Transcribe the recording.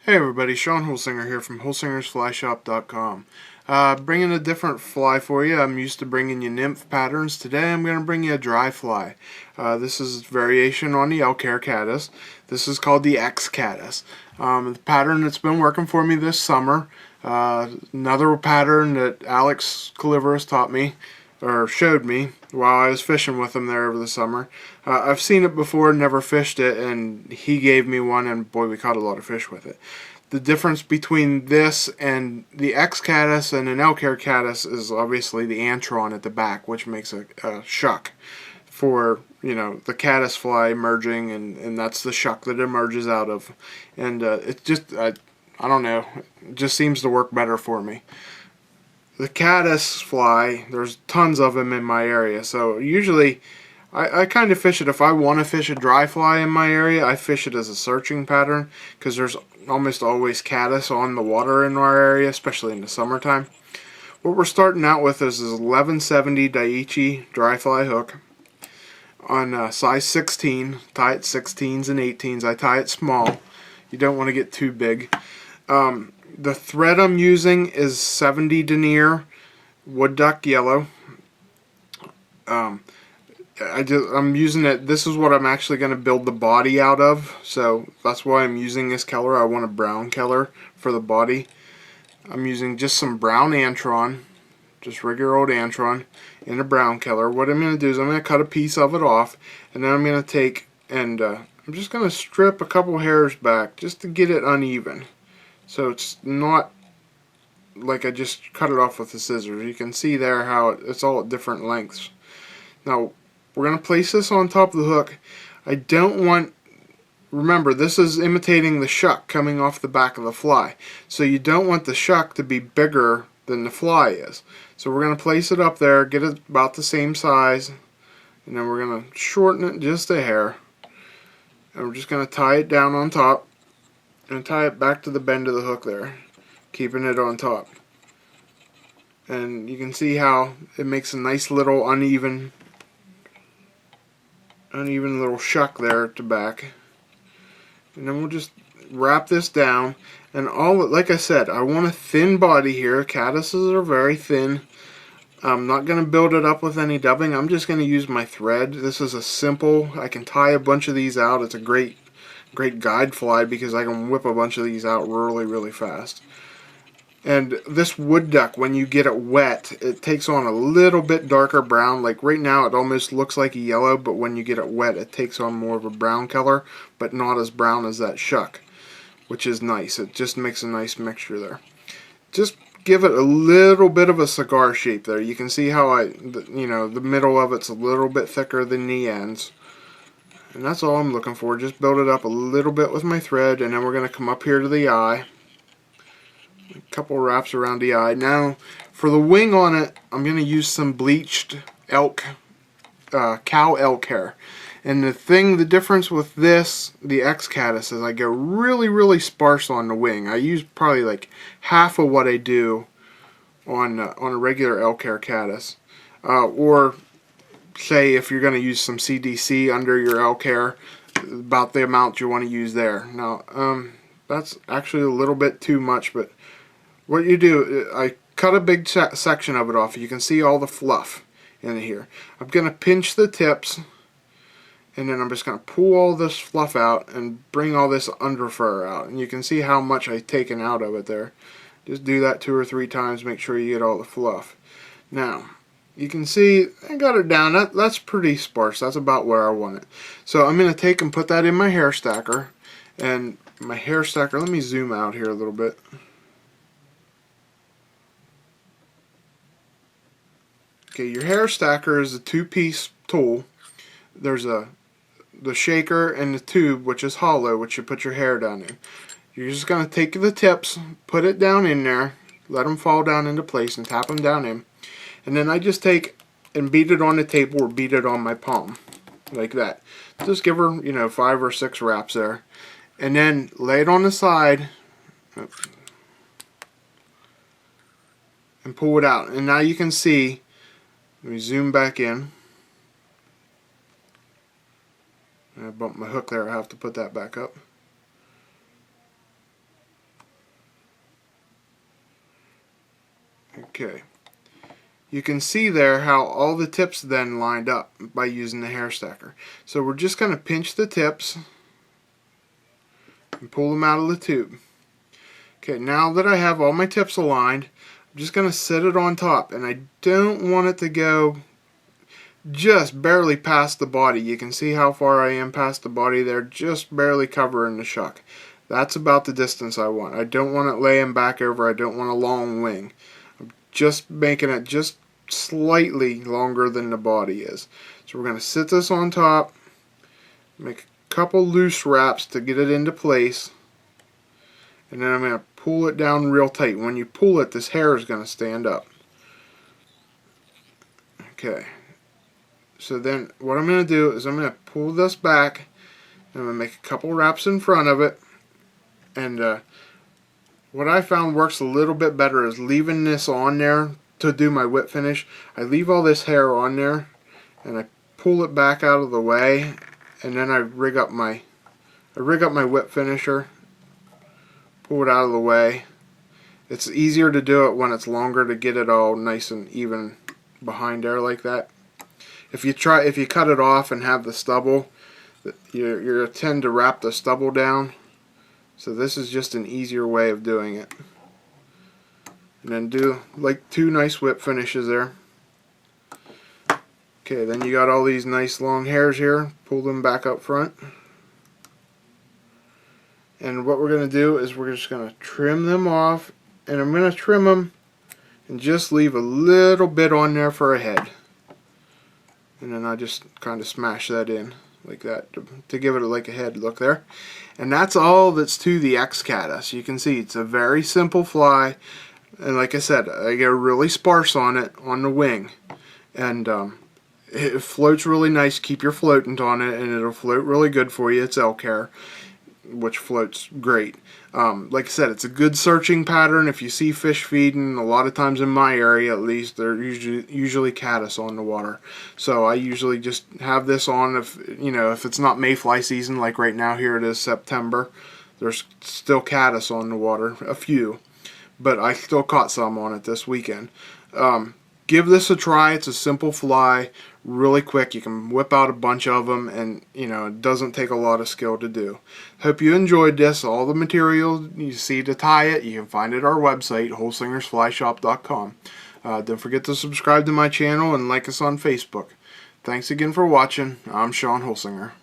Hey everybody, Sean Holsinger here from holsingersflyshop.com. Bringing a different fly for you. I'm used to bringing you nymph patterns. Today I'm going to bring you a dry fly. This is variation on the X-Caddis. This is called the X-Caddis. The pattern that's been working for me this summer. Another pattern that Alex Caliveris taught me, or showed me, while I was fishing with him there over the summer. I've seen it before, never fished it, and he gave me one, and boy, we caught a lot of fish with it. The difference between this and the X-Caddis and an X-Caddis is obviously the antron at the back, which makes a shuck for, you know, the caddis fly emerging, and that's the shuck that emerges out of. And it just, I don't know, it just seems to work better for me. The caddis fly, there's tons of them in my area, so usually I kind of fish it. If I want to fish a dry fly in my area, I fish it as a searching pattern, because there's almost always caddis on the water in our area, especially in the summertime. What we're starting out with is this 1170 Daiichi dry fly hook on size 16. Tie it 16s and 18s. I tie it small. You don't want to get too big. The thread I'm using is 70 denier wood duck yellow. I'm using it. This is what I'm actually going to build the body out of, so that's why I'm using this color. I want a brown color for the body. I'm using just some brown antron, just regular old antron in a brown color. What I'm going to do is I'm going to cut a piece of it off, and then I'm going to take and I'm just going to strip a couple hairs back just to get it uneven. So it's not like I just cut it off with the scissors. You can see there how it's all at different lengths. Now we're going to place this on top of the hook. I don't want, remember this is imitating the shuck coming off the back of the fly. So you don't want the shuck to be bigger than the fly is. So we're going to place it up there, get it about the same size, and then we're going to shorten it just a hair. And we're just going to tie it down on top and tie it back to the bend of the hook there, keeping it on top. And you can see how it makes a nice little uneven little shuck there at the back. And then we'll just wrap this down, and like I said, I want a thin body here. Caddises are very thin. I'm not going to build it up with any dubbing. I'm just going to use my thread. This is a simple, I can tie a bunch of these out. It's a great guide fly because I can whip a bunch of these out really fast. And this wood duck, when you get it wet, it takes on a little bit darker brown. Like right now it almost looks like a yellow, but when you get it wet it takes on more of a brown color, but not as brown as that shuck, which is nice. It just makes a nice mixture there. Just give it a little bit of a cigar shape there. You can see how the middle of it's a little bit thicker than the ends. And that's all I'm looking for. Just build it up a little bit with my thread, and then we're going to come up here to the eye. A couple wraps around the eye. Now, for the wing on it, I'm going to use some bleached cow elk hair. And the difference with this, the X-Caddis, is I go really sparse on the wing. I use probably like half of what I do on a regular elk hair caddis. Or say if you're going to use some CDC under your elk hair, about the amount you want to use there. Now, that's actually a little bit too much, but what you do, I cut a big section of it off. You can see all the fluff in here. I'm going to pinch the tips, and then I'm just going to pull all this fluff out and bring all this under fur out. And you can see how much I've taken out of it there. Just do that 2 or 3 times, make sure you get all the fluff. Now, you can see I got it down. That's pretty sparse. That's about where I want it. So I'm going to take and put that in my hair stacker. And my hair stacker, let me zoom out here a little bit. Okay, your hair stacker is a 2-piece tool. There's the shaker and the tube, which is hollow, which you put your hair down in. You're just going to take the tips, put it down in there, let them fall down into place, and tap them down in. And then I just take and beat it on the table or beat it on my palm, like that. Just give her, 5 or 6 wraps there. And then lay it on the side and pull it out. And now you can see, let me zoom back in. I bumped my hook there, I have to put that back up. Okay. You can see there how all the tips then lined up by using the hair stacker. So we're just going to pinch the tips and pull them out of the tube. Okay, now that I have all my tips aligned, I'm just going to set it on top, and I don't want it to go just barely past the body. You can see how far I am past the body there, just barely covering the shuck. That's about the distance I want. I don't want it laying back over. I don't want a long wing. I'm just making it just slightly longer than the body is. So we're going to sit this on top, make a couple loose wraps to get it into place, and then I'm going to pull it down real tight. When you pull it, this hair is going to stand up. Okay. So then what I'm going to do is I'm going to pull this back, and I'm going to make a couple wraps in front of it. And what I found works a little bit better is leaving this on there to do my whip finish. I leave all this hair on there, and I pull it back out of the way, and then I rig up my whip finisher, pull it out of the way. It's easier to do it when it's longer to get it all nice and even behind there like that. If you cut it off and have the stubble, you tend to wrap the stubble down. So this is just an easier way of doing it. And then do like 2 nice whip finishes there. Okay, then you got all these nice long hairs here. Pull them back up front. And what we're going to do is we're just going to trim them off. And I'm going to trim them and just leave a little bit on there for a head. And then I just kind of smash that in like that to give it like a head look there. And that's all that's to the X-Caddis. You can see it's a very simple fly. And like I said, I get really sparse on it on the wing, and it floats really nice. Keep your floatant on it, and it'll float really good for you. It's elk hair, which floats great. Like I said, it's a good searching pattern. If you see fish feeding, a lot of times in my area at least, they're usually caddis on the water. So I usually just have this on if it's not mayfly season, like right now. Here it is September. There's still caddis on the water, a few. But I still caught some on it this weekend. Give this a try. It's a simple fly, really quick. You can whip out a bunch of them, and it doesn't take a lot of skill to do. Hope you enjoyed this. All the material you see to tie it, you can find at our website, holsingersflyshop.com. Don't forget to subscribe to my channel and like us on Facebook. Thanks again for watching. I'm Sean Holsinger.